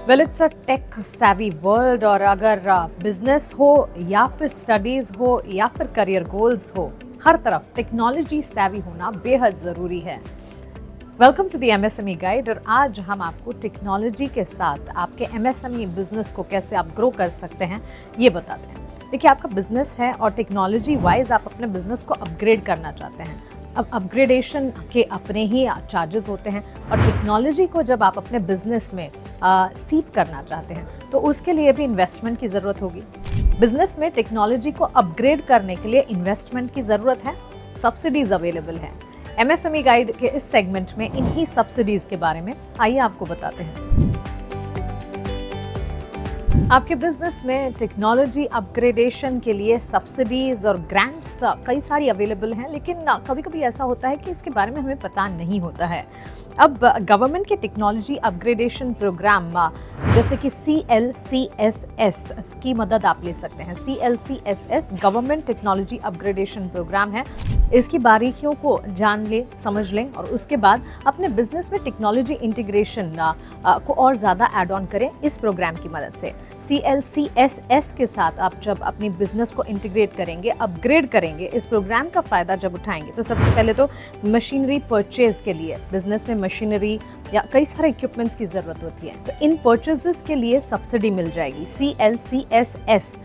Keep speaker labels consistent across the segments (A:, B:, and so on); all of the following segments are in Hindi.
A: Well it's a tech savvy world और अगर बिजनेस हो या फिर स्टडीज हो या फिर करियर गोल्स हो, हर तरफ टेक्नोलॉजी savvy होना बेहद ज़रूरी है। Welcome to the MSME guide और आज हम आपको टेक्नोलॉजी के साथ आपके MSME बिजनेस को कैसे आप ग्रो कर सकते हैं ये बताते हैं। देखिए, आपका बिजनेस है और टेक्नोलॉजी वाइज आप अपने बिजनेस को अपग्रेड करना चाहते हैं। अब अपग्रेडेशन के अपने ही चार्जेस होते हैं और टेक्नोलॉजी को जब आप अपने बिजनेस में सीप करना चाहते हैं तो उसके लिए भी इन्वेस्टमेंट की ज़रूरत होगी। बिजनेस में टेक्नोलॉजी को अपग्रेड करने के लिए इन्वेस्टमेंट की ज़रूरत है, सब्सिडीज अवेलेबल है। MSME गाइड के इस सेगमेंट में इन्हीं सब्सिडीज के बारे में आइए आपको बताते हैं। आपके बिजनेस में टेक्नोलॉजी अपग्रेडेशन के लिए सब्सिडीज और ग्रांट्स कई सारी अवेलेबल हैं, लेकिन कभी कभी ऐसा होता है कि इसके बारे में हमें पता नहीं होता है। अब गवर्नमेंट के टेक्नोलॉजी अपग्रेडेशन प्रोग्राम जैसे कि CLCSS की मदद आप ले सकते हैं। CLCSS government technology upgradation program है। इसकी बारीकियों को जान लें, समझ लें और उसके बाद अपने बिजनेस में टेक्नोलॉजी इंटीग्रेशन को और ज़्यादा ऐड ऑन करें इस प्रोग्राम की मदद से। CLCSS के साथ आप जब अपनी बिजनेस को इंटीग्रेट करेंगे, अपग्रेड करेंगे, इस प्रोग्राम का फ़ायदा जब उठाएंगे तो सबसे पहले तो मशीनरी परचेज के लिए, बिजनेस में मशीनरी या कई सारे इक्विपमेंट्स की ज़रूरत होती है, तो इन परचेजेस के लिए सब्सिडी मिल जाएगी CLCSS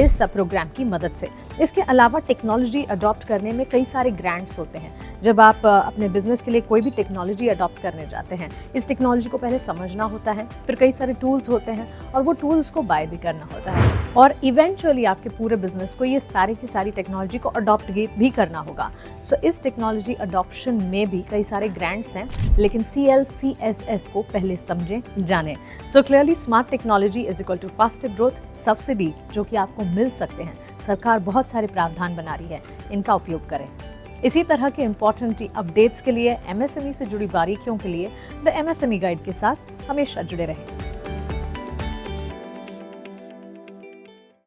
A: इस प्रोग्राम की मदद से। इसके अलावा टेक्नोलॉजी अडॉप्ट करने में कई सारे ग्रांट्स होते हैं। जब आप अपने बिजनेस के लिए कोई भी टेक्नोलॉजी अडॉप्ट करने जाते हैं, इस टेक्नोलॉजी को पहले समझना होता है, फिर कई सारे टूल्स होते हैं और वो टूल्स को बाय भी करना होता है और इवेंचुअली आपके पूरे बिजनेस को ये सारी की सारी टेक्नोलॉजी को अडॉप्ट भी करना होगा। सो इस टेक्नोलॉजी अडॉप्शन में भी कई सारे ग्रांट्स हैं, लेकिन CLCSS को पहले समझें, जानें। So clearly smart technology is equal to faster growth, subsidy जो कि आपको मिल सकते हैं। सरकार बहुत सारे प्रावधान बना रही है, इनका उपयोग करें। इसी तरह के इंपॉर्टेंट अपडेट्स के लिए, MSME से जुड़ी बारीकियों के लिए द MSME गाइड के साथ हमेशा जुड़े रहें।